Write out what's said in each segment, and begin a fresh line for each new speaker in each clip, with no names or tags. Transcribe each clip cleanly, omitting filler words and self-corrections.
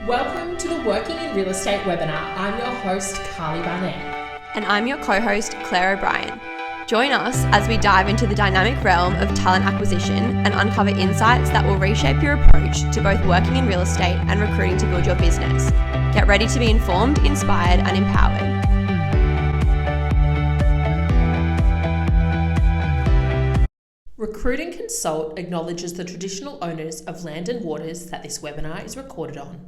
Welcome to the Working in Real Estate webinar. I'm your host, Carlie Barnett.
And I'm your co-host, Claire O'Brien. Join us as we dive into the dynamic realm of talent acquisition and uncover insights that will reshape your approach to both working in real estate and recruiting to build your business. Get ready to be informed, inspired, and empowered.
Recruit and Consult acknowledges the traditional owners of land and waters that this webinar is recorded on.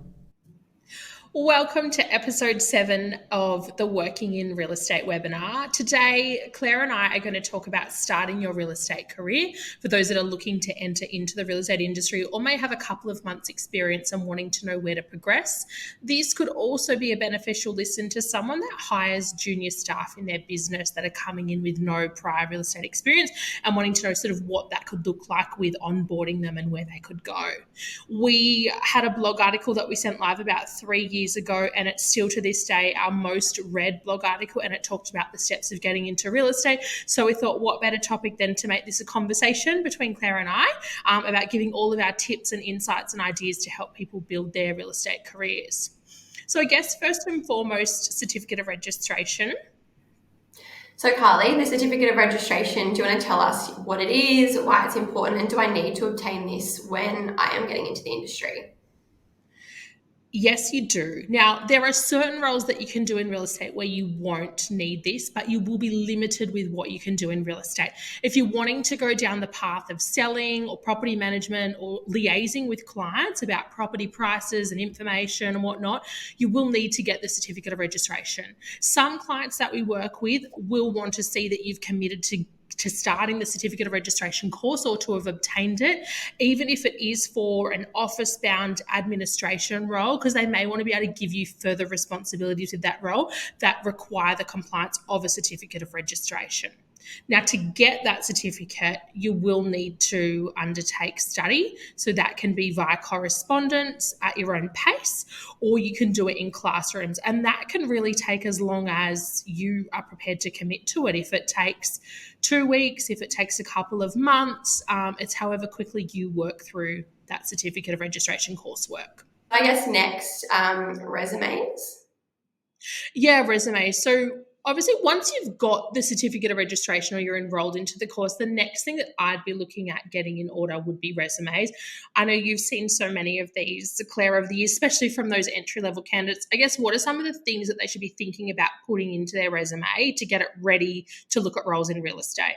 Welcome to episode 7 of the Working in Real Estate webinar. Today, Claire and I are going to talk about starting your real estate career for those that are looking to enter into the real estate industry or may have a couple of months experience and wanting to know where to progress. This could also be a beneficial listen to someone that hires junior staff in their business that are coming in with no prior real estate experience and wanting to know sort of what that could look like with onboarding them and where they could go. We had a blog article that we sent live about 3 years ago, and it's still to this day our most read blog article, and it talked about the steps of getting into real estate. So we thought, what better topic than to make this a conversation between Claire and I about giving all of our tips and insights and ideas to help people build their real estate careers. So I guess first and foremost, certificate of registration.
So Carlie, the certificate of registration, do you want to tell us what it is, why it's important, and do I need to obtain this when I am getting into the industry?
Yes, you do. Now, there are certain roles that you can do in real estate where you won't need this, but you will be limited with what you can do in real estate. If you're wanting to go down the path of selling or property management or liaising with clients about property prices and information and whatnot, you will need to get the certificate of registration. Some clients that we work with will want to see that you've committed to starting the certificate of registration course or to have obtained it, even if it is for an office-bound administration role, because they may want to be able to give you further responsibilities with that role that require the compliance of a certificate of registration. Now, to get that certificate, you will need to undertake study. So that can be via correspondence at your own pace, or you can do it in classrooms. And that can really take as long as you are prepared to commit to it. If it takes 2 weeks, if it takes a couple of months, it's however quickly you work through that certificate of registration coursework.
I guess next, resumes.
Yeah, resumes. So obviously, once you've got the certificate of registration or you're enrolled into the course, the next thing that I'd be looking at getting in order would be resumes. I know you've seen so many of these, Claire, over the years, especially from those entry-level candidates. I guess what are some of the things that they should be thinking about putting into their resume to get it ready to look at roles in real estate?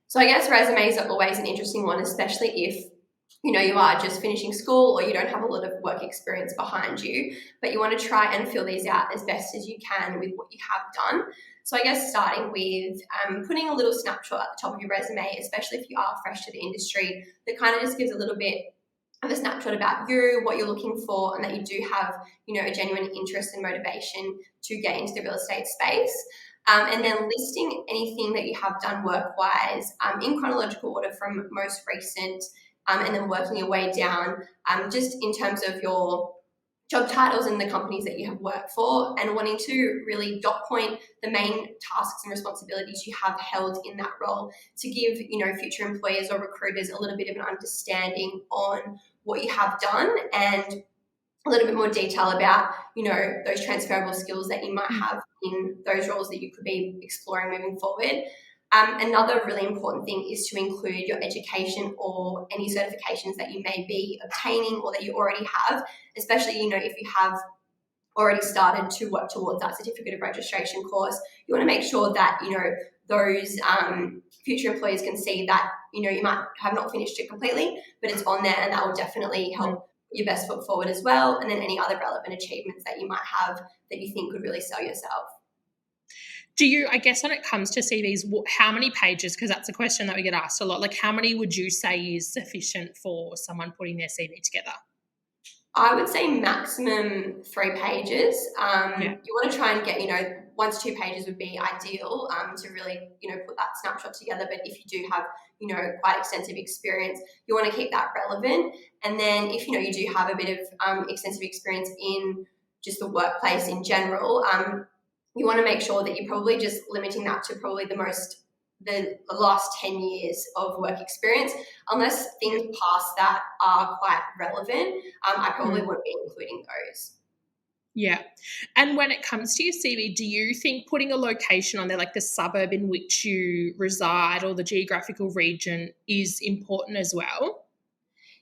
So I guess resumes are always an interesting one, especially if you are just finishing school or you don't have a lot of work experience behind you, but you want to try and fill these out as best as you can with what you have done. So I guess starting with putting a little snapshot at the top of your resume, especially if you are fresh to the industry, that kind of just gives a little bit of a snapshot about you, what you're looking for, and that you do have, a genuine interest and motivation to get into the real estate space. And then listing anything that you have done work-wise in chronological order from most recent, and then working your way down just in terms of your job titles and the companies that you have worked for, and wanting to really dot point the main tasks and responsibilities you have held in that role to give, future employers or recruiters a little bit of an understanding on what you have done and a little bit more detail about, those transferable skills that you might have in those roles that you could be exploring moving forward. Another really important thing is to include your education or any certifications that you may be obtaining or that you already have, especially, if you have already started to work towards that certificate of registration course. You want to make sure that, those future employers can see that, you might have not finished it completely, but it's on there, and that will definitely help your best foot forward as well. And then any other relevant achievements that you might have that you think could really sell yourself.
Do you, I guess when it comes to CVs, how many pages, because that's a question that we get asked a lot, like how many would you say is sufficient for someone putting their CV together?
I would say maximum 3 pages. You want to try and get, 1 to 2 pages would be ideal to really, put that snapshot together. But if you do have, quite extensive experience, you want to keep that relevant. And then if, you do have a bit of extensive experience in just the workplace in general, you want to make sure that you're probably just limiting that to probably the most the last 10 years of work experience. Unless things past that are quite relevant, I probably wouldn't be including those.
Yeah. And when it comes to your CV, do you think putting a location on there, like the suburb in which you reside or the geographical region, is important as well?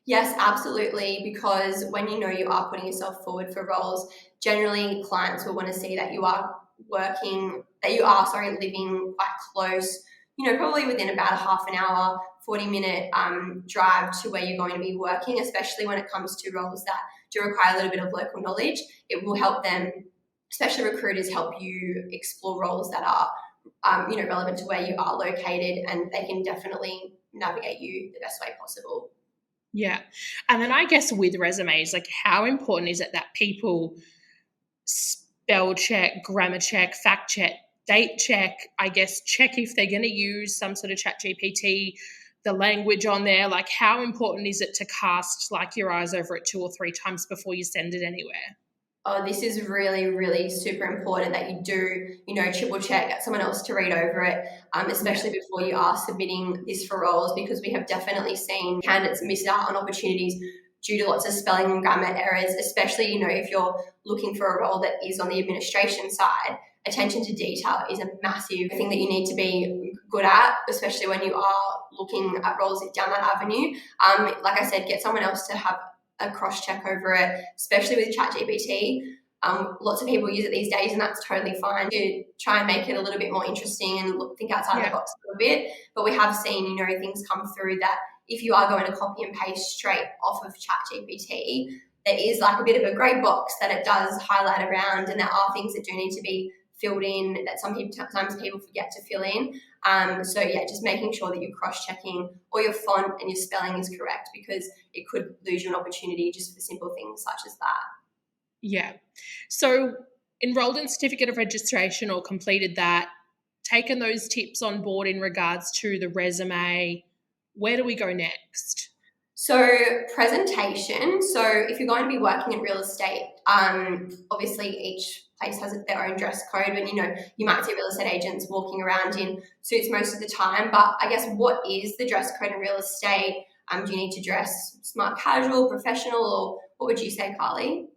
Yes, absolutely. Because when you know you are putting yourself forward for roles, generally clients will want to see that you are living quite close, probably within about a half an hour, 40-minute drive to where you're going to be working, especially when it comes to roles that do require a little bit of local knowledge. It will help them, especially recruiters, help you explore roles that are, relevant to where you are located, and they can definitely navigate you the best way possible.
Yeah. And then I guess with resumes, like how important is it that people spell check, grammar check, fact check, date check, I guess check if they're going to use some sort of chat GPT, the language on there, like how important is it to cast like your eyes over it 2 or 3 times before you send it anywhere?
Oh, this is really, really super important that you do, triple check, get someone else to read over it, especially before you are submitting this for roles, because we have definitely seen candidates miss out on opportunities due to lots of spelling and grammar errors, especially, if you're looking for a role that is on the administration side. Attention to detail is a massive thing that you need to be good at, especially when you are looking at roles down that avenue. Like I said, get someone else to have a cross check over it, especially with ChatGPT. Lots of people use it these days, and that's totally fine, to try and make it a little bit more interesting and think outside the box a little bit. But we have seen, things come through that if you are going to copy and paste straight off of ChatGPT, there is like a bit of a grey box that it does highlight around, and there are things that do need to be filled in that sometimes people forget to fill in. So yeah, just making sure that you're cross-checking or your font and your spelling is correct, because it could lose you an opportunity just for simple things such as that.
Yeah. So enrolled in certificate of registration or completed that, taken those tips on board in regards to the resume, where do we go next?
So presentation. So if you're going to be working in real estate, obviously each place has their own dress code, and you might see real estate agents walking around in suits most of the time. But I guess, what is the dress code in real estate? Do you need to dress smart casual, professional, or what would you say, Carlie?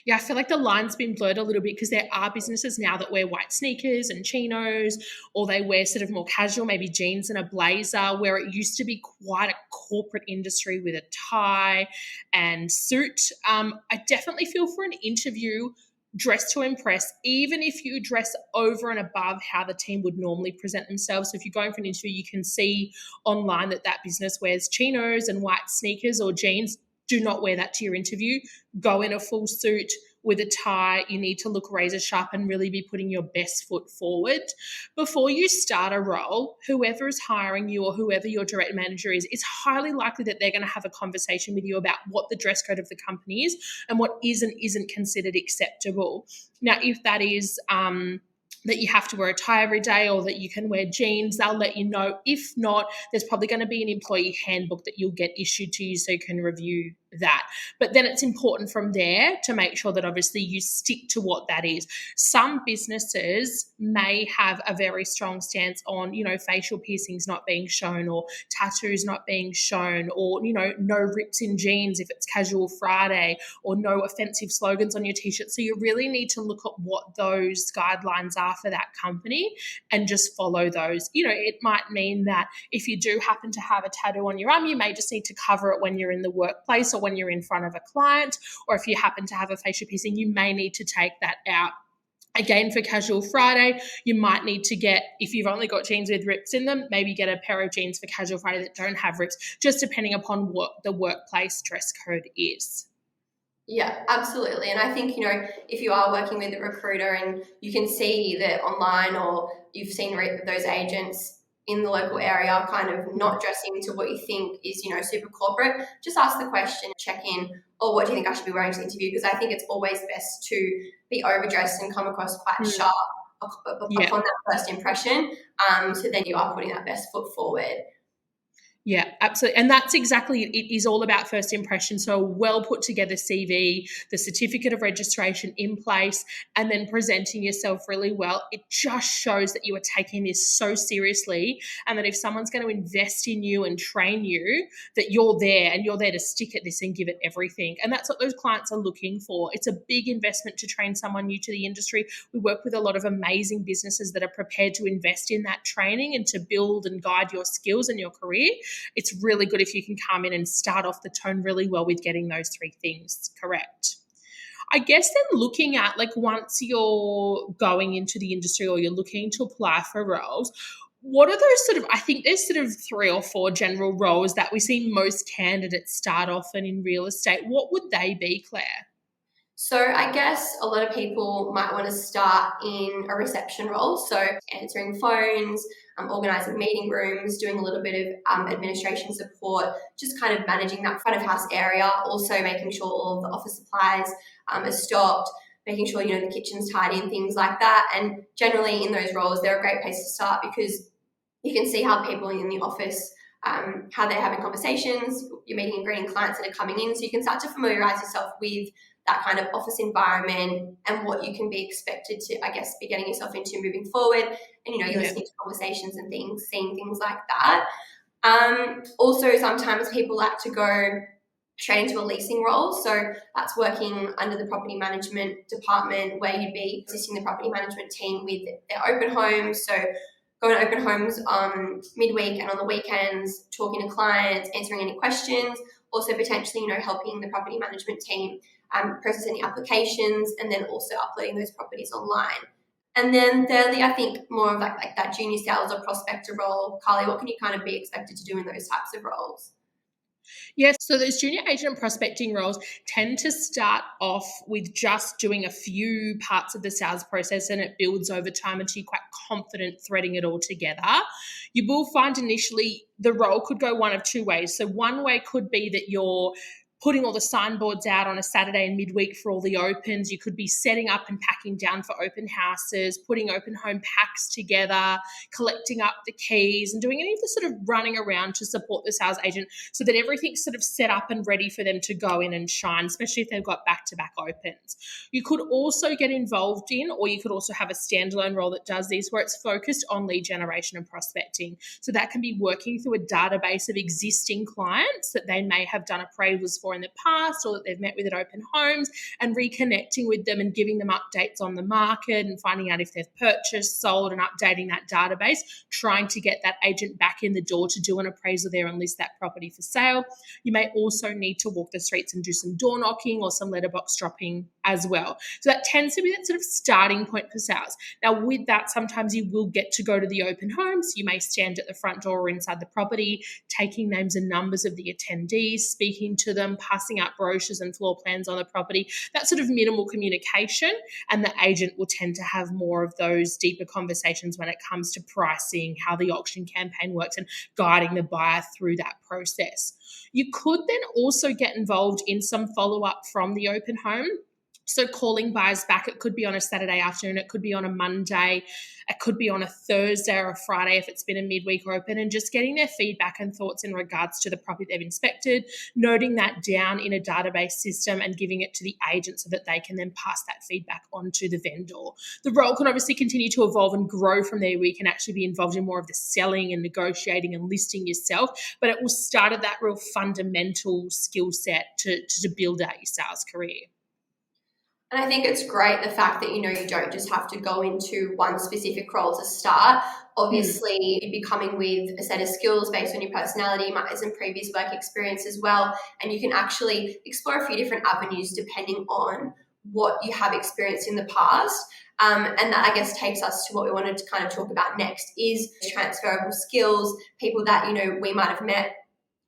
Yeah, I feel like the line's been blurred a little bit because there are businesses now that wear white sneakers and chinos, or they wear sort of more casual, maybe jeans and a blazer, where it used to be quite a corporate industry with a tie and suit. I definitely feel for an interview, dress to impress, even if you dress over and above how the team would normally present themselves. So if you're going for an interview, you can see online that that business wears chinos and white sneakers or jeans. Do not wear that to your interview. Go in a full suit with a tie. You need to look razor sharp and really be putting your best foot forward. Before you start a role, whoever is hiring you or whoever your direct manager is, it's highly likely that they're going to have a conversation with you about what the dress code of the company is and what is and isn't considered acceptable. Now, if that is that you have to wear a tie every day or that you can wear jeans, they'll let you know. If not, there's probably going to be an employee handbook that you'll get issued to you so you can review that. But then it's important from there to make sure that obviously you stick to what that is. Some businesses may have a very strong stance on, facial piercings not being shown or tattoos not being shown, or, no rips in jeans if it's casual Friday, or no offensive slogans on your t-shirt. So you really need to look at what those guidelines are for that company and just follow those. It might mean that if you do happen to have a tattoo on your arm, you may just need to cover it when you're in the workplace or when you're in front of a client. Or if you happen to have a facial piercing, you may need to take that out. Again, for casual Friday, you might need to get, if you've only got jeans with rips in them, maybe get a pair of jeans for casual Friday that don't have rips, just depending upon what the workplace dress code is.
Yeah, absolutely. And I think, if you are working with a recruiter and you can see that online, or you've seen those agents in the local area kind of not dressing to what you think is, super corporate, just ask the question, check in, or what do you think I should be wearing to the interview? Because I think it's always best to be overdressed and come across quite sharp upon that first impression. So then you are putting that best foot forward.
Yeah, absolutely. And that's exactly it. It is all about first impression. So, a well put together CV, the certificate of registration in place, and then presenting yourself really well. It just shows that you are taking this so seriously, and that if someone's going to invest in you and train you, that you're there and you're there to stick at this and give it everything. And that's what those clients are looking for. It's a big investment to train someone new to the industry. We work with a lot of amazing businesses that are prepared to invest in that training and to build and guide your skills and your career. It's really good if you can come in and start off the tone really well with getting those three things correct. I guess then looking at, like, once you're going into the industry or you're looking to apply for roles, what are those sort of, I think there's sort of 3 or 4 general roles that we see most candidates start off in real estate. What would they be, Claire?
So I guess a lot of people might want to start in a reception role, so answering phones, organising meeting rooms, doing a little bit of administration support, just kind of managing that front of house area, also making sure all of the office supplies are stocked, making sure, you know, the kitchen's tidy and things like that. And generally in those roles, they're a great place to start because you can see how people in the office, how they're having conversations, you're meeting and greeting clients that are coming in, so you can start to familiarise yourself with that kind of office environment and what you can be expected to, I guess, be getting yourself into moving forward. And, you know, you're listening to conversations and things, seeing things like that. Also, sometimes people like to go straight into a leasing role. So that's working under the property management department where you'd be assisting the property management team with their open homes. So going to open homes midweek and on the weekends, talking to clients, answering any questions, also potentially, you know, helping the property management team process any applications, and then also uploading those properties online. And then thirdly, I think more of like that junior sales or prospector role. Carlie, what can you kind of be expected to do in those types of roles?
Yes, so those junior agent and prospecting roles tend to start off with just doing a few parts of the sales process, and it builds over time until you're quite confident threading it all together. You will find initially the role could go one of 2 ways. So one way could be that you're putting all the signboards out on a Saturday and midweek for all the opens. You could be setting up and packing down for open houses, putting open home packs together, collecting up the keys, and doing any of the sort of running around to support the sales agent so that everything's sort of set up and ready for them to go in and shine, especially if they've got back-to-back opens. You could also get involved in, or you could also have a standalone role that does these where it's focused on lead generation and prospecting. So that can be working through a database of existing clients that they may have done appraisals for in the past or that they've met with at open homes, and reconnecting with them and giving them updates on the market and finding out if they've purchased, sold, and updating that database, trying to get that agent back in the door to do an appraisal there and list that property for sale. You may also need to walk the streets and do some door knocking or some letterbox dropping as well. So that tends to be that sort of starting point for sales. Now, with that, sometimes you will get to go to the open homes. You may stand at the front door or inside the property, taking names and numbers of the attendees, speaking to them, passing out brochures and floor plans on the property. That sort of minimal communication, and the agent will tend to have more of those deeper conversations when it comes to pricing, how the auction campaign works, and guiding the buyer through that process. You could then also get involved in some follow-up from the open home. So calling buyers back, it could be on a Saturday afternoon, it could be on a Monday, it could be on a Thursday or a Friday if it's been a midweek open, and just getting their feedback and thoughts in regards to the property they've inspected, noting that down in a database system and giving it to the agent so that they can then pass that feedback on to the vendor. The role can obviously continue to evolve and grow from there, where you can actually be involved in more of the selling and negotiating and listing yourself, but it will start at that real fundamental skill set to build out your sales career.
And I think it's great the fact that, you know, you don't just have to go into one specific role to start. Obviously, you'd be coming with a set of skills based on your personality, you might have some previous work experience as well, and you can actually explore a few different avenues depending on what you have experienced in the past. And that, I guess, takes us to what we wanted to kind of talk about next is transferable skills, people that, you know, we might have met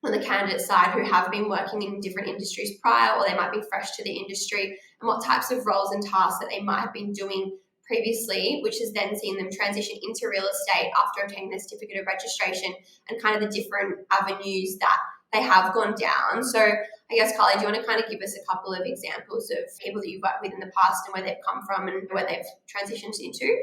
on the candidate side who have been working in different industries prior, or they might be fresh to the industry, and what types of roles and tasks that they might have been doing previously, which has then seen them transition into real estate after obtaining their certificate of registration, and kind of the different avenues that they have gone down. So I guess, Carlie, do you want to kind of give us a couple of examples of people that you've worked with in the past and where they've come from and where they've transitioned into?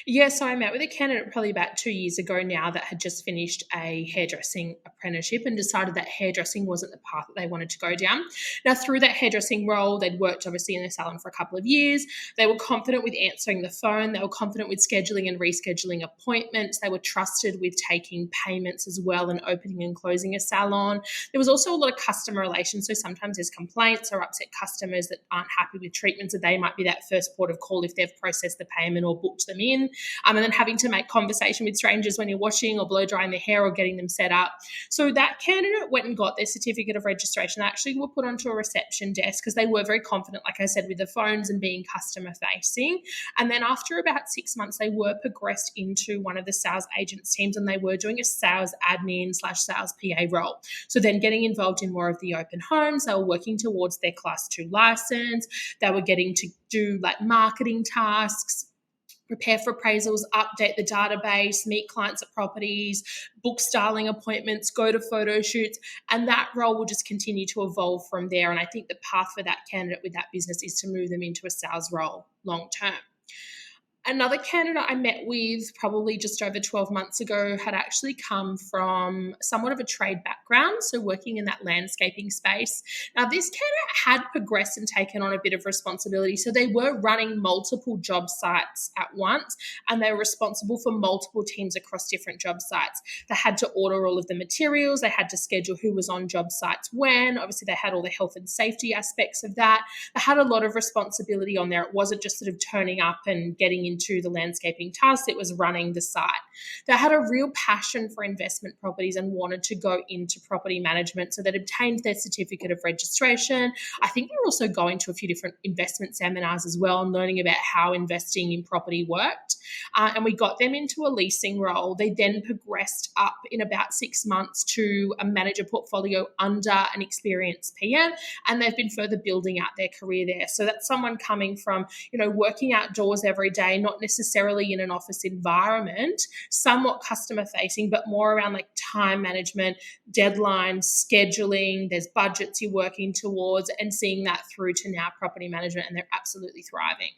Yeah, so I met with a candidate probably about 2 years ago now that had just finished a hairdressing apprenticeship and decided that hairdressing wasn't the path that they wanted to go down. Now, through that hairdressing role, they'd worked obviously in a salon for a couple of years. They were confident with answering the phone. They were confident with scheduling and rescheduling appointments. They were trusted with taking payments as well and opening and closing a salon. There was also a lot of customer relations. So sometimes there's complaints or upset customers that aren't happy with treatments, that they might be that first port of call if they've processed the payment or booked them in. And then having to make conversation with strangers when you're washing or blow drying their hair or getting them set up. So that candidate went and got their certificate of registration. They actually were put onto a reception desk because they were very confident, like I said, with the phones and being customer facing. And then after about 6 months, they were progressed into one of the sales agents teams, and they were doing a sales admin / sales PA role. So then getting involved in more of the open homes, they were working towards their class 2 license. They were getting to do like marketing tasks, prepare for appraisals, update the database, meet clients at properties, book styling appointments, go to photo shoots, and that role will just continue to evolve from there. And I think the path for that candidate with that business is to move them into a sales role long term. Another candidate I met with probably just over 12 months ago had actually come from somewhat of a trade background, so working in that landscaping space. Now, this candidate had progressed and taken on a bit of responsibility. So they were running multiple job sites at once, and they were responsible for multiple teams across different job sites. They had to order all of the materials. They had to schedule who was on job sites when. Obviously, they had all the health and safety aspects of that. They had a lot of responsibility on there. It wasn't just sort of turning up and getting into the landscaping tasks, it was running the site. They had a real passion for investment properties and wanted to go into property management, so they'd obtained their certificate of registration. I think they were also going to a few different investment seminars as well and learning about how investing in property worked. And we got them into a leasing role. They then progressed up in about 6 months to a manager portfolio under an experienced PM, and they've been further building out their career there. So that's someone coming from, working outdoors every day, not necessarily in an office environment, somewhat customer facing, but more around like time management, deadlines, scheduling, there's budgets you're working towards, and seeing that through to now property management, and they're absolutely thriving.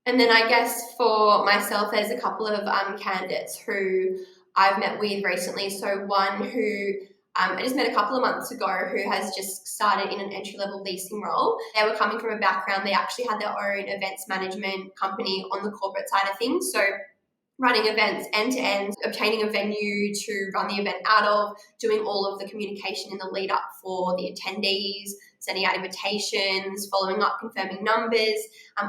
And then I guess for myself, there's a couple of candidates who I've met with recently. So one who I just met a couple of months ago who has just started in an entry-level leasing role. They were coming from a background, they actually had their own events management company on the corporate side of things. So running events end to end, obtaining a venue to run the event out of, doing all of the communication in the lead up for the attendees, sending out invitations, following up, confirming numbers,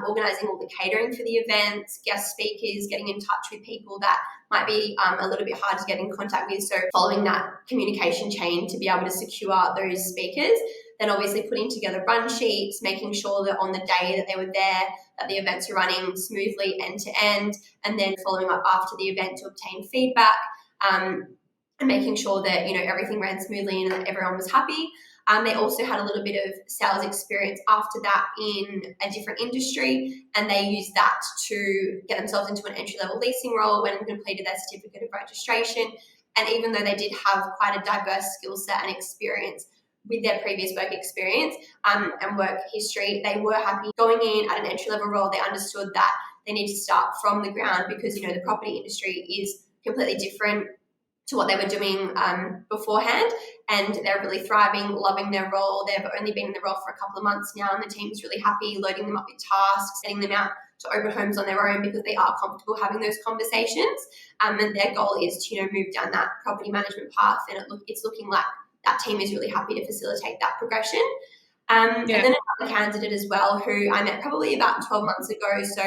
organising all the catering for the events, guest speakers, getting in touch with people that might be a little bit hard to get in contact with. So following that communication chain to be able to secure those speakers. Then obviously putting together run sheets, making sure that on the day that they were there, that the events are running smoothly end to end, and then following up after the event to obtain feedback, and making sure that everything ran smoothly and that everyone was happy. They also had a little bit of sales experience after that in a different industry, and they used that to get themselves into an entry-level leasing role when they completed their certificate of registration. And even though they did have quite a diverse skill set and experience with their previous work experience and work history, they were happy going in at an entry-level role. They understood that they need to start from the ground because, the property industry is completely different to what they were doing beforehand, and they're really thriving, loving their role. They've only been in the role for a couple of months now, and the team's really happy, loading them up with tasks, getting them out to open homes on their own because they are comfortable having those conversations. And their goal is to move down that property management path, and it's looking like that team is really happy to facilitate that progression. And then another candidate as well who I met probably about 12 months ago. So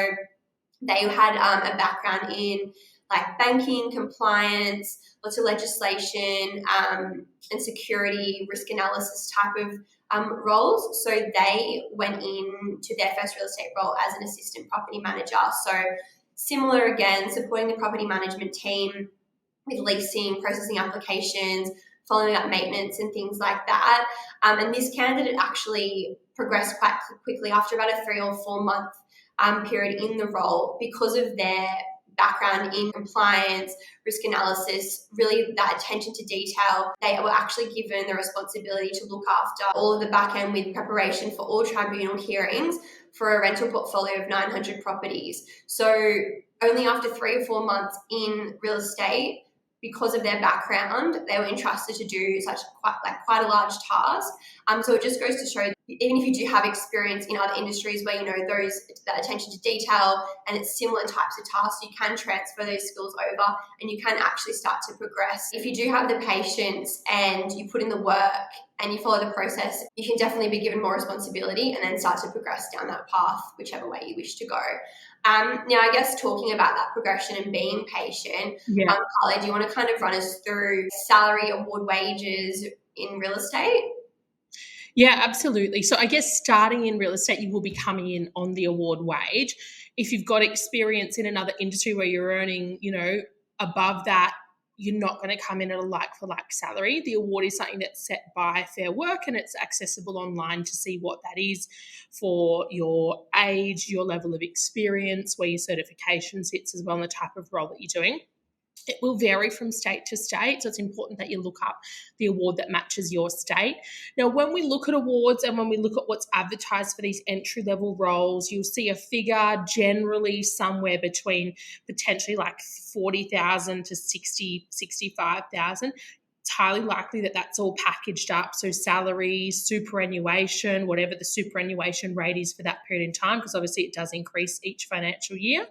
they had a background in like banking, compliance, lots of legislation, and security, risk analysis type of roles. So they went into their first real estate role as an assistant property manager. So similar again, supporting the property management team with leasing, processing applications, following up maintenance and things like that. And this candidate actually progressed quite quickly after about a 3 or 4 month period in the role because of their background in compliance, risk analysis, really that attention to detail. They were actually given the responsibility to look after all of the back end with preparation for all tribunal hearings for a rental portfolio of 900 properties. So only after 3 or 4 months in real estate, because of their background, they were entrusted to do quite a large task. So it just goes to show that even if you do have experience in other industries where that attention to detail and it's similar types of tasks, you can transfer those skills over and you can actually start to progress. If you do have the patience and you put in the work and you follow the process, you can definitely be given more responsibility and then start to progress down that path, whichever way you wish to go. Now, I guess talking about that progression and being patient, Carlie, do you want to kind of run us through salary, award, wages in real estate?
Yeah, absolutely. So I guess starting in real estate, you will be coming in on the award wage. If you've got experience in another industry where you're earning, above that, you're not going to come in at a like-for-like salary. The award is something that's set by Fair Work and it's accessible online to see what that is for your age, your level of experience, where your certification sits as well, and the type of role that you're doing. It will vary from state to state, so it's important that you look up the award that matches your state. Now, when we look at awards and when we look at what's advertised for these entry-level roles, you'll see a figure generally somewhere between potentially like 40,000 to 65,000. It's highly likely that that's all packaged up. So salary, superannuation, whatever the superannuation rate is for that period in time, because obviously it does increase each financial year.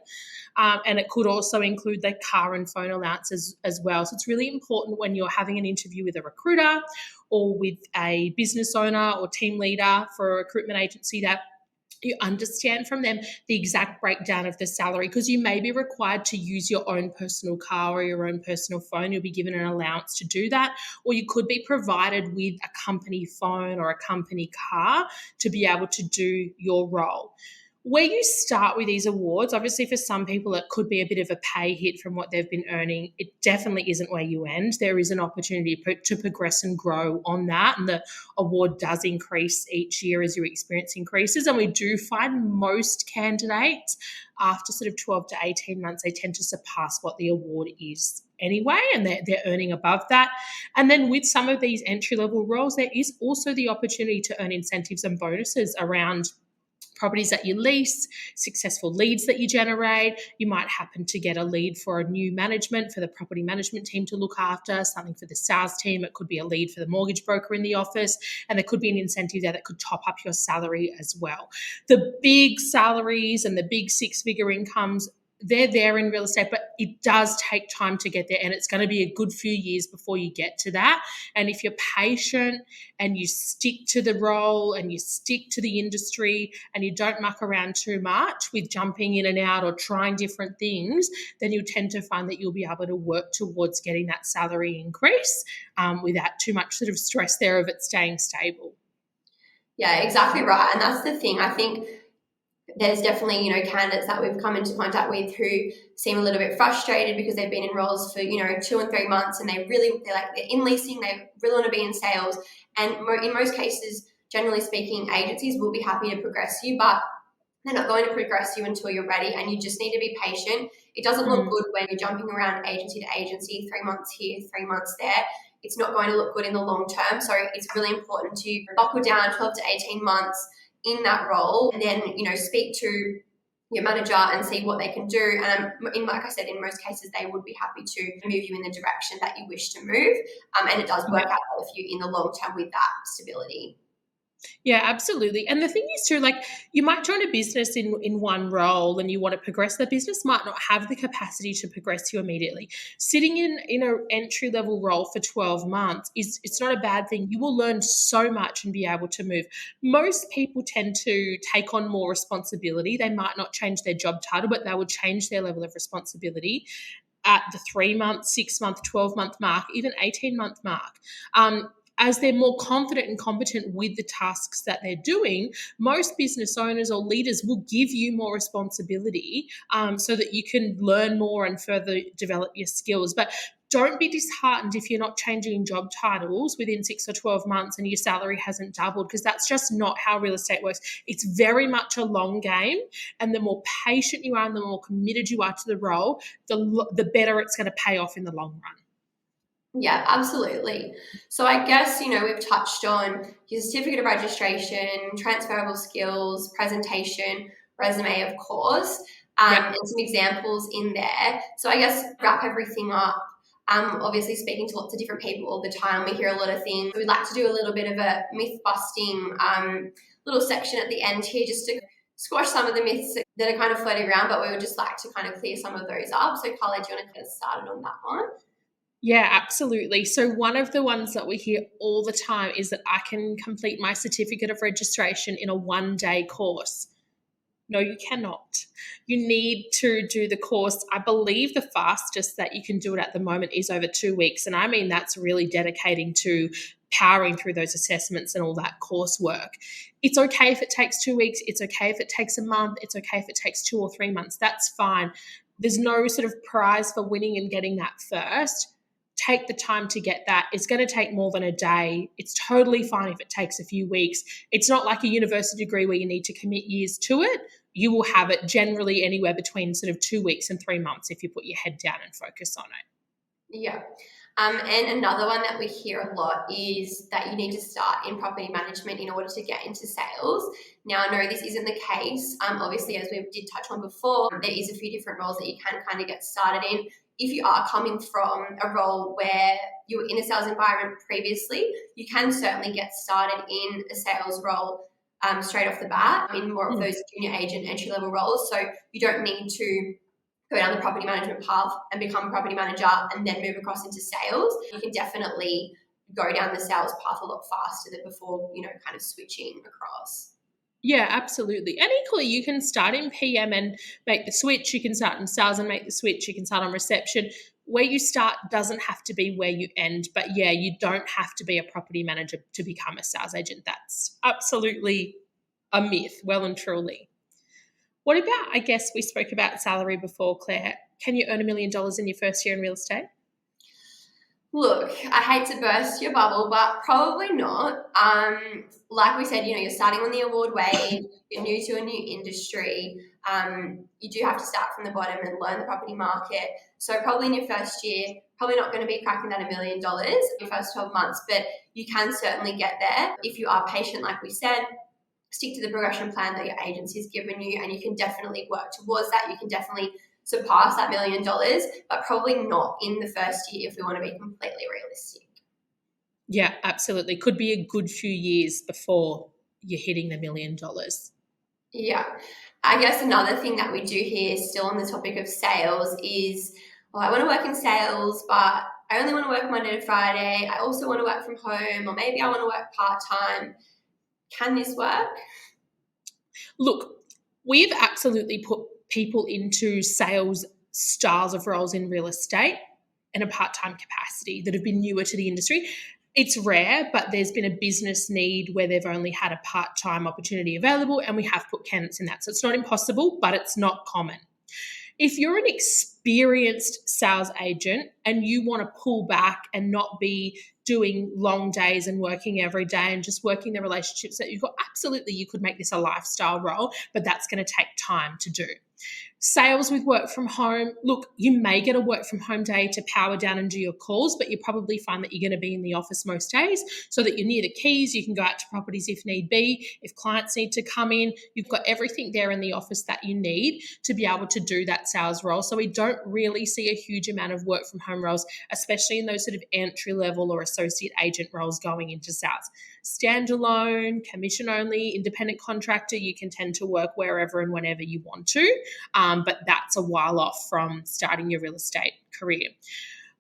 And it could also include the car and phone allowances as well. So it's really important when you're having an interview with a recruiter or with a business owner or team leader for a recruitment agency that you understand from them the exact breakdown of the salary, because you may be required to use your own personal car or your own personal phone. You'll be given an allowance to do that, or you could be provided with a company phone or a company car to be able to do your role. Where you start with these awards, obviously for some people it could be a bit of a pay hit from what they've been earning. It definitely isn't where you end. There is an opportunity to progress and grow on that, and the award does increase each year as your experience increases. And we do find most candidates after sort of 12 to 18 months, they tend to surpass what the award is anyway, and they're earning above that. And then with some of these entry-level roles, there is also the opportunity to earn incentives and bonuses around properties that you lease, successful leads that you generate. You might happen to get a lead for a new management for the property management team to look after, something for the sales team. It could be a lead for the mortgage broker in the office, and there could be an incentive there that could top up your salary as well. The big salaries and the big six-figure incomes, they're there in real estate, but it does take time to get there, and it's going to be a good few years before you get to that. And if you're patient and you stick to the role and you stick to the industry and you don't muck around too much with jumping in and out or trying different things, then you'll tend to find that you'll be able to work towards getting that salary increase without too much sort of stress there of it staying stable.
Yeah, exactly right. And that's the thing. I think there's definitely, candidates that we've come into contact with who seem a little bit frustrated because they've been in roles for, 2 and 3 months, and they're in leasing, they really want to be in sales. And in most cases, generally speaking, agencies will be happy to progress you, but they're not going to progress you until you're ready, and you just need to be patient. It doesn't look good when you're jumping around agency to agency, 3 months here, 3 months there. It's not going to look good in the long term. So it's really important to buckle down 12 to 18 months in that role, and then speak to your manager and see what they can do. And like I said, in most cases they would be happy to move you in the direction that you wish to move, and it does work out well for you in the long term with that stability.
Yeah, absolutely. And the thing is too, like, you might join a business in one role and you want to progress. The business might not have the capacity to progress you immediately. Sitting in an entry-level role for 12 months it's not a bad thing. You will learn so much and be able to move. Most people tend to take on more responsibility. They might not change their job title, but they will change their level of responsibility at the 3-month, 6-month, 12-month mark, even 18-month mark. As they're more confident and competent with the tasks that they're doing, most business owners or leaders will give you more responsibility so that you can learn more and further develop your skills. But don't be disheartened if you're not changing job titles within 6 or 12 months and your salary hasn't doubled, because that's just not how real estate works. It's very much a long game, and the more patient you are and the more committed you are to the role, the better it's going to pay off in the long run.
Yeah, absolutely. So I guess, we've touched on your certificate of registration, transferable skills, presentation, resume, of course, and some examples in there. So I guess wrap everything up. Obviously speaking to lots of different people all the time, we hear a lot of things. We'd like to do a little bit of a myth busting little section at the end here, just to squash some of the myths that are kind of floating around, but we would just like to kind of clear some of those up. So Carlie, do you want to get started on that one?
Yeah, absolutely. So one of the ones that we hear all the time is that I can complete my certificate of registration in a 1-day course. No, you cannot. You need to do the course. I believe the fastest that you can do it at the moment is over 2 weeks. And I mean, that's really dedicating to powering through those assessments and all that coursework. It's okay if it takes 2 weeks. It's okay if it takes a month. It's okay if it takes 2 or 3 months. That's fine. There's no sort of prize for winning and getting that first. Take the time to get that. It's going to take more than a day. It's totally fine if it takes a few weeks. It's not like a university degree where you need to commit years to it. You will have it generally anywhere between sort of 2 weeks and 3 months if you put your head down and focus on it.
Yeah. And another one that we hear a lot is that you need to start in property management in order to get into sales. Now, no, this isn't the case. Obviously, as we did touch on before, there is a few different roles that you can kind of get started in. If you are coming from a role where you were in a sales environment previously, you can certainly get started in a sales role straight off the bat in more of those junior agent entry-level roles. So you don't need to go down the property management path and become a property manager and then move across into sales. You can definitely go down the sales path a lot faster than before, kind of switching across.
Yeah, absolutely. And equally, you can start in PM and make the switch. You can start in sales and make the switch. You can start on reception. Where you start doesn't have to be where you end. But yeah, you don't have to be a property manager to become a sales agent. That's absolutely a myth, well and truly. What about, I guess we spoke about salary before, Claire. Can you earn $1 million in your first year in real estate?
Look, I hate to burst your bubble, but probably not. Like we said, you're starting on the award wave, you're new to a new industry. You do have to start from the bottom and learn the property market. So probably in your first year, probably not going to be cracking that $1 million in your first 12 months, but you can certainly get there if you are patient, like we said. Stick to the progression plan that your agency has given you, and you can definitely work towards that. You can definitely surpass that $1 million, but probably not in the first year if we want to be completely realistic.
Yeah, absolutely. Could be a good few years before you're hitting the $1 million.
Yeah. I guess another thing that we do here, still on the topic of sales, is, I want to work in sales, but I only want to work Monday to Friday. I also want to work from home, or maybe I want to work part-time. Can this work?
Look, we've absolutely put people into sales styles of roles in real estate in a part-time capacity that have been newer to the industry. It's rare, but there's been a business need where they've only had a part-time opportunity available, and we have put candidates in that. So it's not impossible, but it's not common. If you're an experienced sales agent and you want to pull back and not be doing long days and working every day and just working the relationships that you've got, absolutely you could make this a lifestyle role, but that's going to take time to do. Sales with work from home, look, you may get a work from home day to power down and do your calls, but you probably find that you're going to be in the office most days so that you're near the keys. You can go out to properties if need be. If clients need to come in, you've got everything there in the office that you need to be able to do that sales role. So we don't really see a huge amount of work from home roles, especially in those sort of entry level or associate agent roles going into sales. Standalone, commission only, independent contractor, you can tend to work wherever and whenever you want to. But that's a while off from starting your real estate career.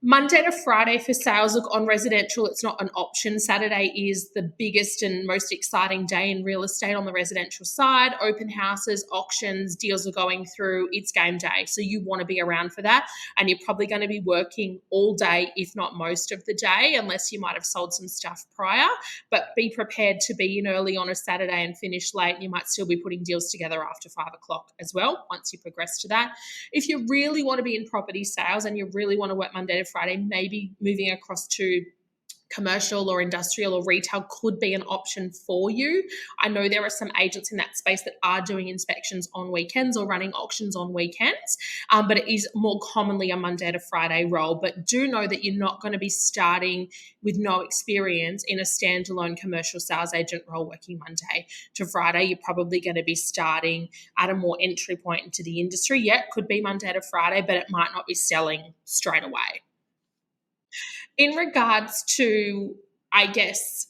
Monday to Friday for sales. Look, on residential, it's not an option. Saturday is the biggest and most exciting day in real estate on the residential side. Open houses, auctions, deals are going through. It's game day. So you want to be around for that. And you're probably going to be working all day, if not most of the day, unless you might have sold some stuff prior. But be prepared to be in early on a Saturday and finish late. You might still be putting deals together after 5 o'clock as well, once you progress to that. If you really want to be in property sales and you really want to work Monday to Friday, maybe moving across to commercial or industrial or retail could be an option for you. I know there are some agents in that space that are doing inspections on weekends or running auctions on weekends, but it is more commonly a Monday to Friday role. But do know that you're not going to be starting with no experience in a standalone commercial sales agent role working Monday to Friday. You're probably going to be starting at a more entry point into the industry. Yeah, it could be Monday to Friday, but it might not be selling straight away. In regards to, I guess,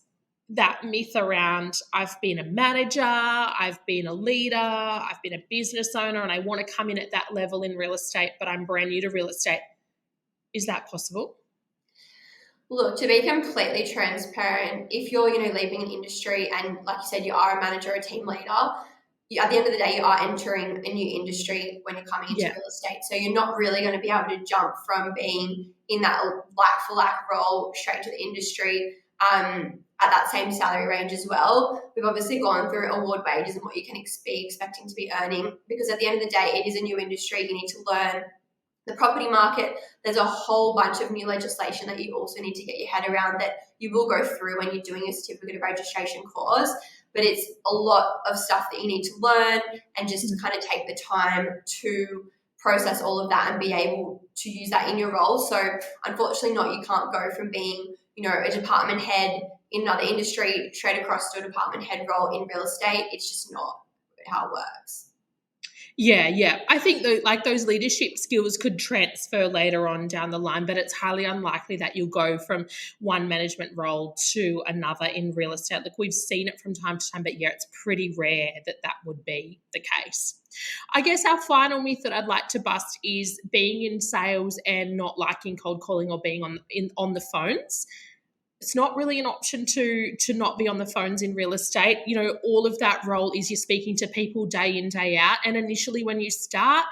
that myth around I've been a manager, I've been a leader, I've been a business owner, and I want to come in at that level in real estate, but I'm brand new to real estate. Is that possible?
Look, to be completely transparent, if you're, leaving an industry and, like you said, you are a manager or a team leader, at the end of the day, you are entering a new industry when you're coming into real estate. So you're not really going to be able to jump from being in that like-for-like role straight to the industry at that same salary range as well. We've obviously gone through award wages and what you can be expecting to be earning, because at the end of the day, it is a new industry. You need to learn the property market. There's a whole bunch of new legislation that you also need to get your head around that you will go through when you're doing your certificate of registration course. But it's a lot of stuff that you need to learn, and just to kind of take the time to process all of that and be able to use that in your role. So unfortunately you can't go from being, a department head in another industry straight across to a department head role in real estate. It's just not how it works.
Yeah. I think those leadership skills could transfer later on down the line, but it's highly unlikely that you'll go from one management role to another in real estate. Look, we've seen it from time to time, but yeah, it's pretty rare that would be the case. I guess our final myth that I'd like to bust is being in sales and not liking cold calling or being on the phones. It's not really an option to not be on the phones in real estate. All of that role is you're speaking to people day in, day out. And initially when you start,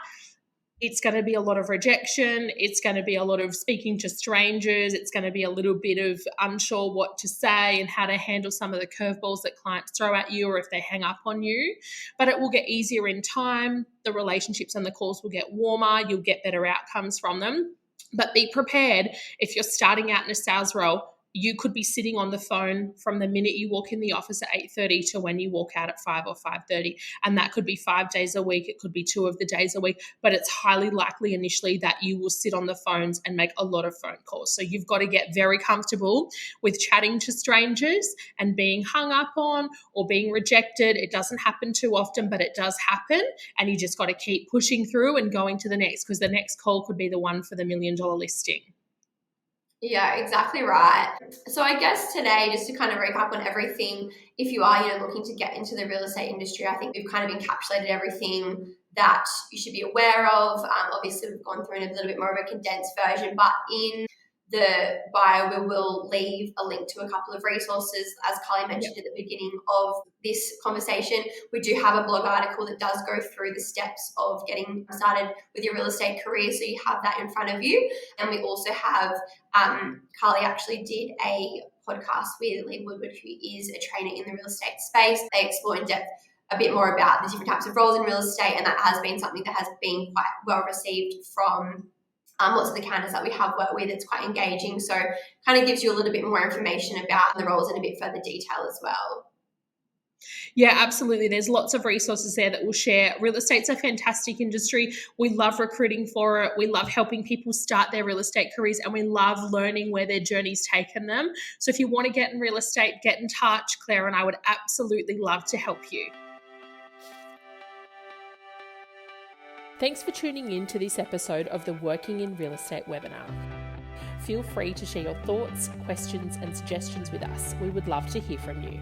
it's going to be a lot of rejection. It's going to be a lot of speaking to strangers. It's going to be a little bit of unsure what to say and how to handle some of the curveballs that clients throw at you or if they hang up on you. But it will get easier in time. The relationships and the calls will get warmer. You'll get better outcomes from them. But be prepared if you're starting out in a sales role. You could be sitting on the phone from the minute you walk in the office at 8:30 to when you walk out at 5 or 5:30. And that could be 5 days a week. It could be 2 of the days a week. But it's highly likely initially that you will sit on the phones and make a lot of phone calls. So you've got to get very comfortable with chatting to strangers and being hung up on or being rejected. It doesn't happen too often, but it does happen. And you just got to keep pushing through and going to the next, because the next call could be the one for the $1 million listing.
Yeah, exactly right. So I guess today, just to kind of recap on everything, if you are, looking to get into the real estate industry, I think we've kind of encapsulated everything that you should be aware of. Obviously, we've gone through in a little bit more of a condensed version, but in the bio, we will leave a link to a couple of resources. As Carlie mentioned at the beginning of this conversation, we do have a blog article that does go through the steps of getting started with your real estate career, so you have that in front of you. And we also have, Carlie actually did a podcast with Lee Woodward, who is a trainer in the real estate space. They explore in depth a bit more about the different types of roles in real estate, and that has been something that has been quite well received from lots of the candidates that we have worked with. It's quite engaging, so kind of gives you a little bit more information about the roles in a bit further detail as well.
Yeah, absolutely. There's lots of resources there that we'll share. Real estate's a fantastic industry. We love recruiting for it. We love helping people start their real estate careers, and we love learning where their journey's taken them. So if you want to get in real estate, get in touch. Claire and I would absolutely love to help you. Thanks for tuning in to this episode of the Working in Real Estate webinar. Feel free to share your thoughts, questions, and suggestions with us. We would love to hear from you.